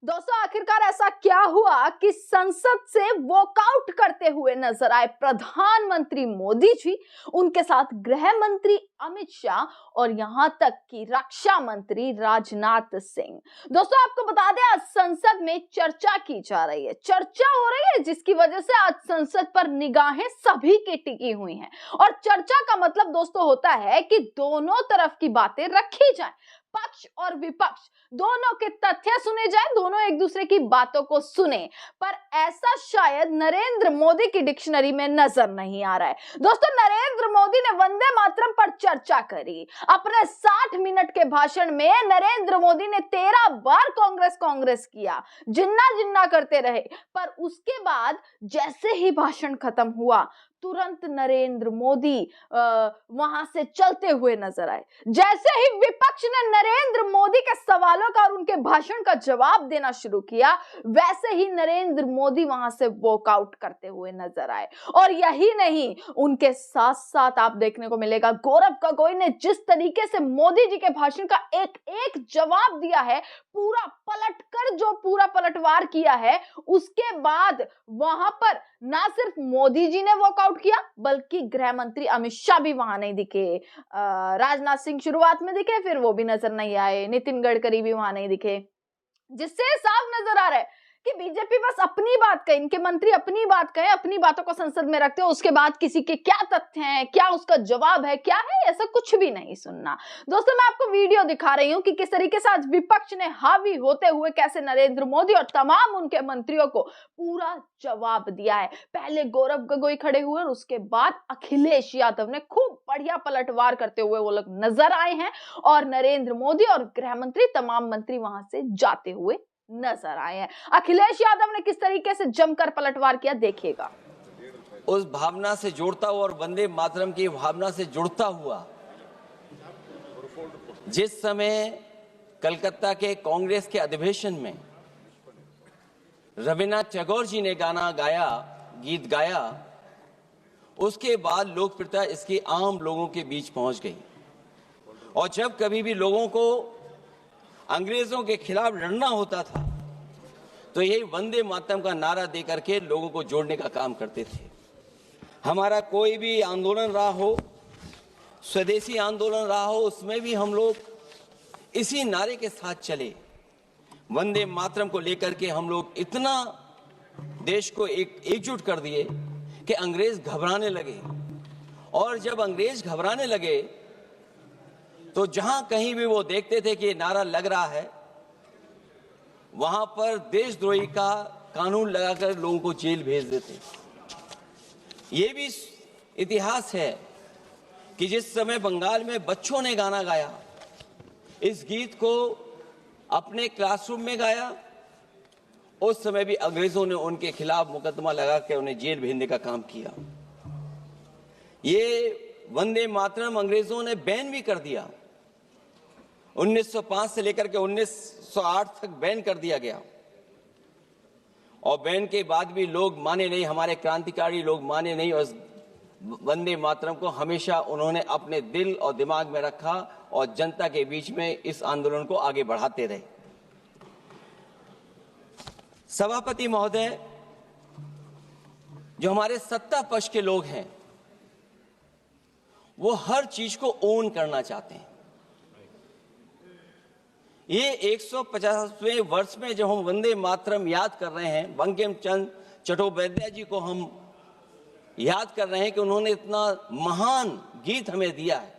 दोस्तों, आखिरकार ऐसा क्या हुआ कि संसद से वॉकआउट करते हुए नजर आए प्रधानमंत्री मोदी जी, उनके साथ गृह मंत्री अमित शाह और यहां तक कि रक्षा मंत्री राजनाथ सिंह। दोस्तों, आपको बता दें, आज संसद में चर्चा की जा रही है, चर्चा हो रही है, जिसकी वजह से आज संसद पर निगाहें सभी की टिकी हुई हैं। और चर्चा का मतलब दोस्तों होता है कि दोनों तरफ की बातें रखी जाएं, पक्ष और विपक्ष दोनों के तथ्य सुने जाएं, दोनों एक दूसरे की बातों को सुने। पर ऐसा शायद नरेंद्र मोदी की डिक्शनरी में नजर नहीं आ रहा है। दोस्तों, नरेंद्र मोदी ने वंदे मातरम पर चर्चा करी। अपने 60 मिनट के भाषण में नरेंद्र मोदी ने 13 बार कांग्रेस कांग्रेस किया, जिन्ना जिन्ना करते रहे। पर उसके बाद जैसे ही भाषण खत्म हुआ, तुरंत नरेंद्र मोदी वहां से चलते हुए नजर आए। जैसे ही विपक्ष ने नरेंद्र मोदी के सवालों का और उनके भाषण का जवाब देना शुरू किया, वैसे ही नरेंद्र मोदी वहां से वॉकआउट करते हुए नजर आए। और यही नहीं, उनके साथ साथ आप देखने को मिलेगा गौरव गोगोई ने जिस तरीके से मोदी जी के भाषण का एक एक जवाब दिया है, पूरा पलटकर जो पूरा पलटवार किया है, उसके बाद वहां पर ना सिर्फ मोदी जी ने वॉकआउट किया, बल्कि गृह मंत्री अमित शाह भी वहां नहीं दिखे। राजनाथ सिंह शुरुआत में दिखे, फिर वो भी नजर नहीं आए। नितिन गडकरी भी वहां नहीं दिखे, जिससे साफ नजर आ रहा है कि बीजेपी बस अपनी बात कहे, इनके मंत्री अपनी बात कहे, अपनी बातों को संसद में रखते हो, उसके बाद किसी के क्या तथ्य हैं, क्या उसका जवाब है, क्या है, ऐसा कुछ भी नहीं सुनना। दोस्तों, मैं आपको वीडियो दिखा रही हूं कि किस तरीके से आज विपक्ष ने हावी होते हुए कैसे नरेंद्र मोदी और तमाम उनके मंत्रियों को पूरा जवाब दिया है। पहले गौरव गोगोई खड़े हुए और उसके बाद अखिलेश यादव ने खूब बढ़िया पलटवार करते हुए वो लोग नजर आए हैं, और नरेंद्र मोदी और गृह मंत्री तमाम मंत्री वहां से जाते हुए नजर आए हैं। अखिलेश यादव ने किस तरीके से जमकर पलटवार किया, देखिएगा। उस भावना से जुड़ता हुआ और वंदे मातरम की भावना से जुड़ता हुआ जिस समय कलकत्ता के कांग्रेस के अधिवेशन में रविन्द्रनाथ टैगोर जी ने गाना गाया, गीत गाया, उसके बाद लोकप्रियता इसकी आम लोगों के बीच पहुंच गई। और जब कभी भी लोगों को अंग्रेजों के खिलाफ लड़ना होता था, तो यही वंदे मातरम का नारा देकर के लोगों को जोड़ने का काम करते थे। हमारा कोई भी आंदोलन रहा हो, स्वदेशी आंदोलन रहा हो, उसमें भी हम लोग इसी नारे के साथ चले। वंदे मातरम को लेकर के हम लोग इतना देश को एकजुट कर दिए कि अंग्रेज घबराने लगे। और जब अंग्रेज घबराने लगे, तो जहां कहीं भी वो देखते थे कि ये नारा लग रहा है, वहां पर देशद्रोही का कानून लगाकर लोगों को जेल भेज देते। ये भी इतिहास है कि जिस समय बंगाल में बच्चों ने गाना गाया, इस गीत को अपने क्लासरूम में गाया, उस समय भी अंग्रेजों ने उनके खिलाफ मुकदमा लगाकर उन्हें जेल भेजने का काम किया। ये वंदे मातरम अंग्रेजों ने बैन भी कर दिया। 1905 से लेकर के 1908 तक बैन कर दिया गया, और बैन के बाद भी लोग माने नहीं, हमारे क्रांतिकारी लोग माने नहीं, और वंदे मातरम को हमेशा उन्होंने अपने दिल और दिमाग में रखा और जनता के बीच में इस आंदोलन को आगे बढ़ाते रहे। सभापति महोदय, जो हमारे सत्ता पक्ष के लोग हैं, वो हर चीज को ओन करना चाहते हैं। ये 150वें वर्ष में जब हम वंदे मातरम याद कर रहे हैं, बंकिम चंद्र चट्टोपाध्याय जी को हम याद कर रहे हैं कि उन्होंने इतना महान गीत हमें दिया है।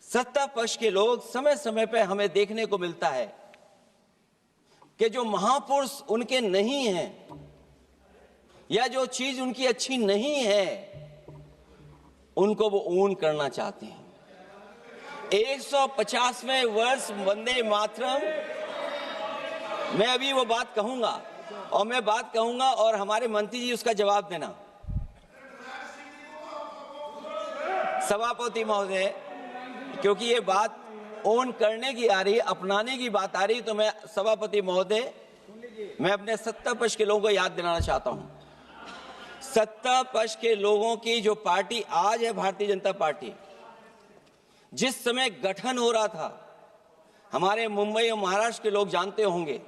सत्ता पक्ष के लोग समय समय पर हमें देखने को मिलता है कि जो महापुरुष उनके नहीं हैं या जो चीज उनकी अच्छी नहीं है, उनको वो ओन करना चाहते हैं। 150वें वर्ष वंदे मातरम, मैं अभी वो बात कहूंगा और मैं बात कहूंगा और हमारे मंत्री जी उसका जवाब देना। सभापति महोदय, क्योंकि ये बात ओन करने की आ रही है, अपनाने की बात आ रही, तो मैं सभापति महोदय, मैं अपने सत्ता पक्ष के लोगों को याद दिलाना चाहता हूं। सत्ता पक्ष के लोगों की जो पार्टी आज है, भारतीय जनता पार्टी, जिस समय गठन हो रहा था, हमारे मुंबई और महाराष्ट्र के लोग जानते होंगे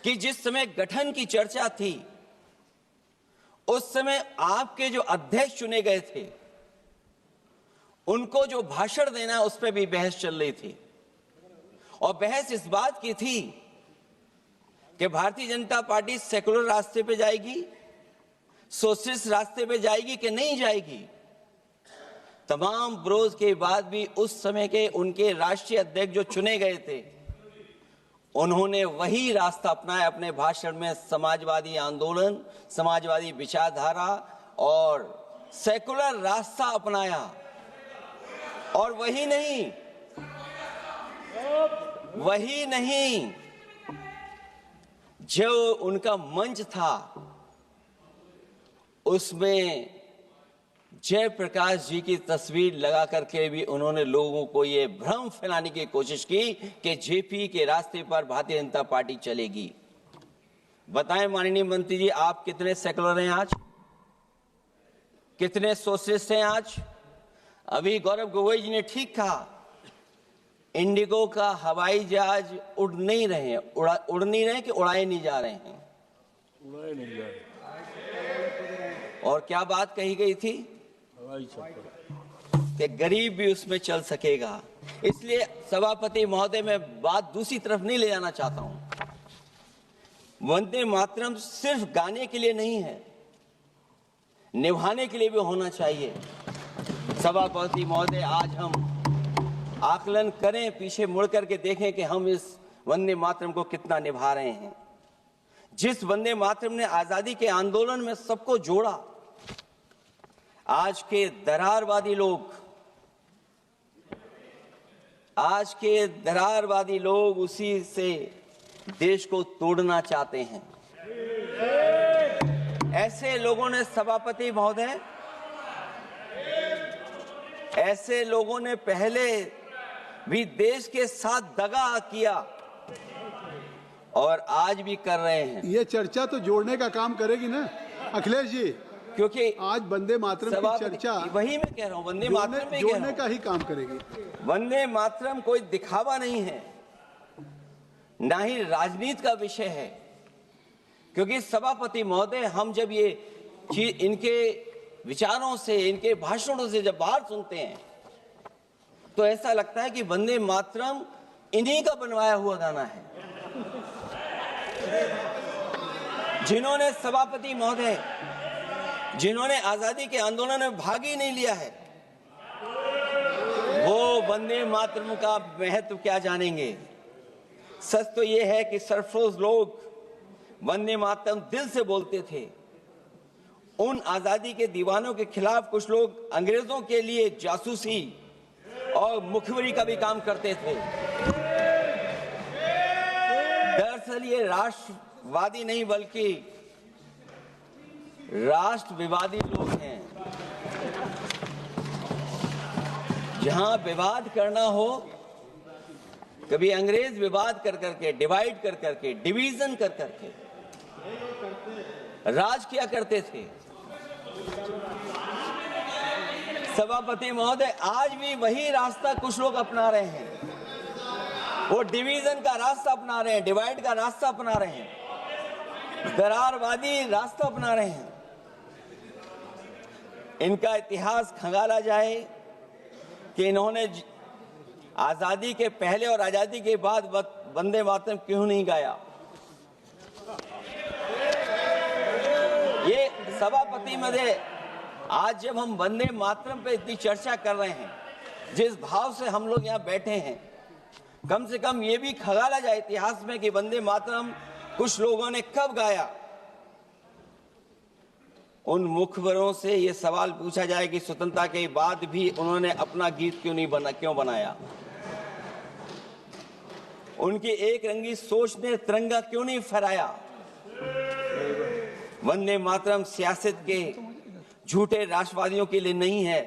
कि जिस समय गठन की चर्चा थी उस समय आपके जो अध्यक्ष चुने गए थे उनको जो भाषण देना उस पर भी बहस चल रही थी और बहस इस बात की थी कि भारतीय जनता पार्टी सेकुलर रास्ते पे जाएगी, सोशलिस्ट रास्ते पे जाएगी कि नहीं जाएगी। तमाम विरोध के बाद भी उस समय के उनके राष्ट्रीय अध्यक्ष जो चुने गए थे उन्होंने वही रास्ता अपनाया अपने भाषण में, समाजवादी आंदोलन, समाजवादी विचारधारा और सेकुलर रास्ता अपनाया। और वही नहीं जो उनका मंच था उसमें जयप्रकाश जी की तस्वीर लगा करके भी उन्होंने लोगों को ये भ्रम फैलाने की कोशिश की कि जेपी के रास्ते पर भारतीय जनता पार्टी चलेगी। बताएं माननीय मंत्री जी, आप कितने सेकुलर हैं आज, कितने सोशलिस्ट हैं आज? अभी गौरव गोगोई जी ने ठीक कहा, इंडिगो का हवाई जहाज उड़ नहीं रहे हैं, उड़ नहीं रहे कि उड़ाए नहीं जा रहे हैं? उड़ाए नहीं जा रहे। और क्या बात कही गई थी कि गरीब भी उसमें चल सकेगा। इसलिए सभापति महोदय, मैं बात दूसरी तरफ नहीं ले जाना चाहता हूं। वंदे मातरम सिर्फ गाने के लिए नहीं है, निभाने के लिए भी होना चाहिए। सभापति महोदय, आज हम आकलन करें, पीछे मुड़ करके देखें कि हम इस वंदे मातरम को कितना निभा रहे हैं। जिस वंदे मातरम ने आजादी के आंदोलन में सबको जोड़ा, आज के दरारवादी लोग उसी से देश को तोड़ना चाहते हैं। ऐसे लोगों ने, सभापति महोदय, ऐसे लोगों ने पहले भी देश के साथ दगा किया और आज भी कर रहे हैं। ये चर्चा तो जोड़ने का काम करेगी ना अखिलेश जी, क्योंकि आज वंदे मातरम की चर्चा, वही मैं कह रहा हूँ, वंदे मातरम में जोड़ने का ही काम करेगी। वंदे मातरम कोई दिखावा नहीं है, ना ही राजनीति का विषय है। क्योंकि सभापति महोदय, हम जब ये इनके विचारों से, इनके भाषणों से जब बाहर सुनते हैं तो ऐसा लगता है कि वंदे मातरम इन्हीं का बनवाया हुआ गाना है। जिन्होंने, सभापति महोदय, जिन्होंने आजादी के आंदोलन में भाग ही नहीं लिया है, वो वंदे मातरम का महत्व क्या जानेंगे। सच तो ये है कि सरफरोश लोग वंदे मातरम दिल से बोलते थे। उन आजादी के दीवानों के खिलाफ कुछ लोग अंग्रेजों के लिए जासूसी और मुखबिरी का भी काम करते थे। दरअसल ये राष्ट्रवादी नहीं बल्कि राष्ट्र विवादी लोग हैं। जहां विवाद करना हो, कभी अंग्रेज विवाद कर करके, डिवाइड कर करके, डिवीजन कर करके राज किया करते थे। सभापति महोदय, आज भी वही रास्ता कुछ लोग अपना रहे हैं। वो डिवीजन का रास्ता अपना रहे हैं, डिवाइड का रास्ता अपना रहे हैं, दरारवादी रास्ता अपना रहे हैं। इनका इतिहास खंगाला जाए कि इन्होंने आजादी के पहले और आजादी के बाद वंदे मातरम क्यों नहीं गाया। ये सभापति महोदय, आज जब हम वंदे मातरम पे इतनी चर्चा कर रहे हैं, जिस भाव से हम लोग यहाँ बैठे हैं, कम से कम ये भी खंगाला जाए इतिहास में कि वंदे मातरम कुछ लोगों ने कब गाया। उन मुखबरों से ये सवाल पूछा जाए कि स्वतंत्रता के बाद भी उन्होंने अपना गीत क्यों बनाया। उनकी एक रंगी सोच ने तिरंगा क्यों नहीं फहराया। वंदे मातरम सियासत के झूठे राष्ट्रवादियों के लिए नहीं है,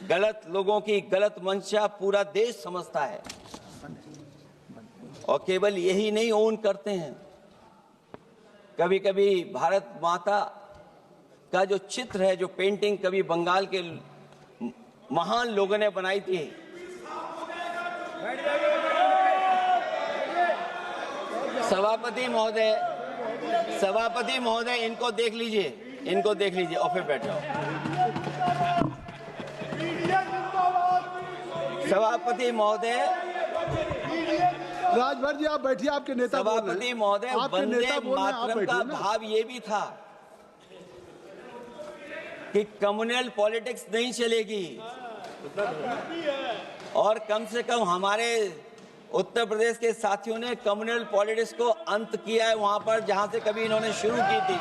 गलत लोगों की गलत मंशा पूरा देश समझता है और केवल यही नहीं ओन करते हैं। कभी कभी भारत माता का जो चित्र है, जो पेंटिंग कभी बंगाल के महान लोगों ने बनाई थी, सभापति महोदय इनको देख लीजिए और फिर बैठ जाओ। सभापति महोदय, राजभर जी आप बैठिए, आपके नेता बोल रहे हैं। सभापति महोदय, आपके नेता वंदे बोल रहे हैं, आप मातरम का बैठिए ना। भाव ये भी था कि कम्युनल पॉलिटिक्स नहीं चलेगी और कम से कम हमारे उत्तर प्रदेश के साथियों ने कम्युनल पॉलिटिक्स को अंत किया है वहां पर जहां से कभी इन्होंने शुरू की थी।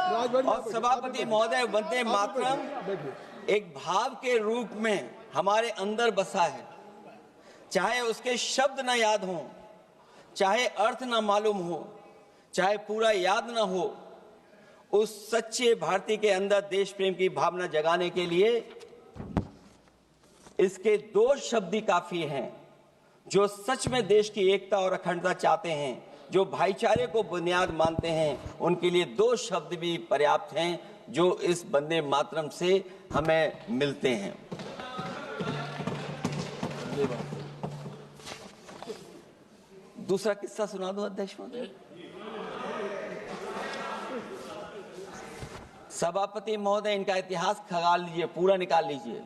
राजभर जी, और सभापति महोदय, वंदे मातरम एक भाव के रूप में हमारे अंदर बसा है, चाहे उसके शब्द न याद हों, चाहे अर्थ न मालूम हो, चाहे पूरा याद न हो, उस सच्चे भारतीय के अंदर देश प्रेम की भावना जगाने के लिए इसके दो शब्द ही काफी हैं। जो सच में देश की एकता और अखंडता चाहते हैं, जो भाईचारे को बुनियाद मानते हैं, उनके लिए दो शब्द भी पर्याप्त हैं जो इस वंदे मातरम से हमें मिलते हैं। दूसरा किस्सा सुना दो अध्यक्ष महोदय। सभापति महोदय, इनका इतिहास खंगाल लीजिए, पूरा निकाल लीजिए।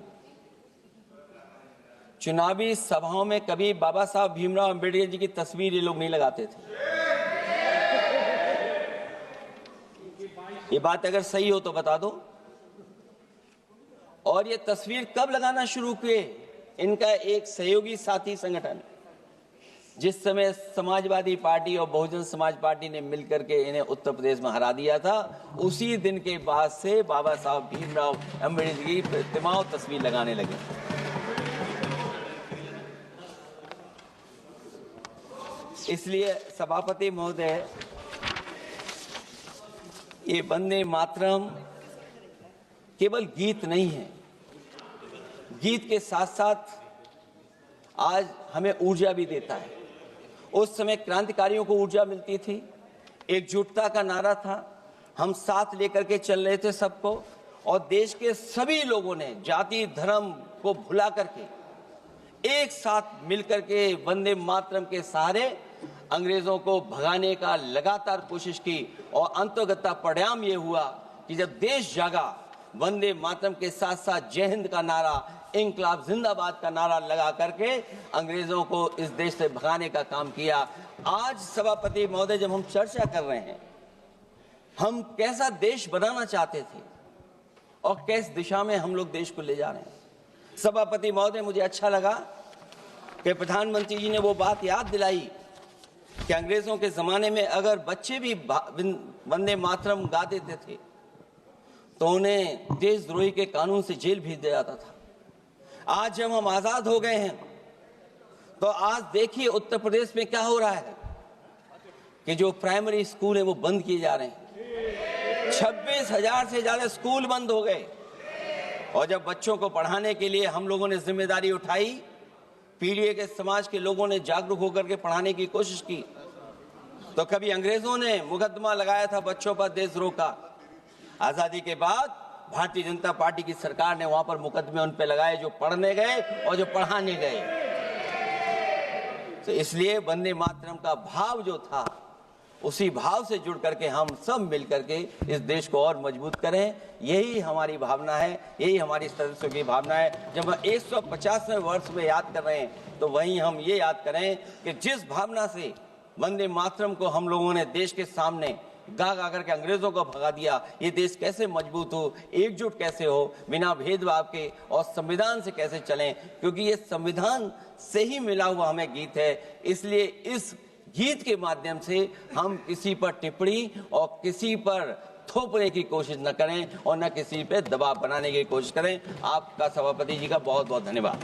चुनावी सभाओं में कभी बाबा साहब भीमराव अंबेडकर जी की तस्वीर ये लोग नहीं लगाते थे। ये बात अगर सही हो तो बता दो। और ये तस्वीर कब लगाना शुरू किए? इनका एक सहयोगी साथी संगठन, जिस समय समाजवादी पार्टी और बहुजन समाज पार्टी ने मिलकर के इन्हें उत्तर प्रदेश में हरा दिया था, उसी दिन के बाद से बाबा साहब भीमराव अंबेडकर की प्रतिमा और तस्वीर लगाने लगे। इसलिए सभापति महोदय, ये वंदे मातरम केवल गीत नहीं है, गीत के साथ साथ आज हमें ऊर्जा भी देता है। उस समय क्रांतिकारियों को ऊर्जा मिलती थी, एकजुटता का नारा था, हम साथ लेकर के चल रहे थे सबको, और देश के सभी लोगों ने जाति धर्म को भुला करके एक साथ मिलकर के वंदे मातरम के सहारे अंग्रेजों को भगाने का लगातार कोशिश की। और अंतर्गत परिणाम ये हुआ कि जब देश जागा, वंदे मातरम के साथ साथ जय हिंद का नारा, इंकलाब जिंदाबाद का नारा लगा करके अंग्रेजों को इस देश से भगाने का काम किया। आज सभापति महोदय, जब हम चर्चा कर रहे हैं, हम कैसा देश बनाना चाहते थे और किस दिशा में हम लोग देश को ले जा रहे हैं। सभापति महोदय, मुझे अच्छा लगा कि प्रधानमंत्री जी ने वो बात याद दिलाई कि अंग्रेजों के जमाने में अगर बच्चे भी वंदे मातरम गा देते थे तो उन्हें देशद्रोही के कानून से जेल भेज दिया जाता था। आज जब हम आजाद हो गए हैं तो आज देखिए उत्तर प्रदेश में क्या हो रहा है कि जो प्राइमरी स्कूल है वो बंद किए जा रहे हैं। 26,000 से ज्यादा स्कूल बंद हो गए। और जब बच्चों को पढ़ाने के लिए हम लोगों ने जिम्मेदारी उठाई, पीढ़ी के समाज के लोगों ने जागरूक होकर के पढ़ाने की कोशिश की, तो कभी अंग्रेजों ने मुकदमा लगाया था बच्चों पर देशद्रोह का। आजादी के बाद भारतीय जनता पार्टी की सरकार ने वहां पर मुकदमे उन पे लगाए जो पढ़ने गए और जो पढ़ाने गए। तो इसलिए वंदे मातरम का भाव जो था, उसी भाव से जुड़ करके हम सब मिल करके इस देश को और मजबूत करें। यही हमारी भावना है, यही हमारी सदस्यों की भावना है। जब हम 150वें वर्ष में याद कर रहे हैं तो वहीं हम ये याद करें कि जिस भावना से वंदे मातरम को हम लोगों ने देश के सामने गा गा करके अंग्रेजों को भगा दिया, ये देश कैसे मजबूत हो, एकजुट कैसे हो, बिना भेदभाव के, और संविधान से कैसे चलें, क्योंकि ये संविधान से ही मिला हुआ हमें गीत है। इसलिए इस गीत के माध्यम से हम किसी पर टिप्पणी और किसी पर थोपने की कोशिश न करें और न किसी पे दबाव बनाने की कोशिश करें। आपका सभापति जी का बहुत बहुत धन्यवाद।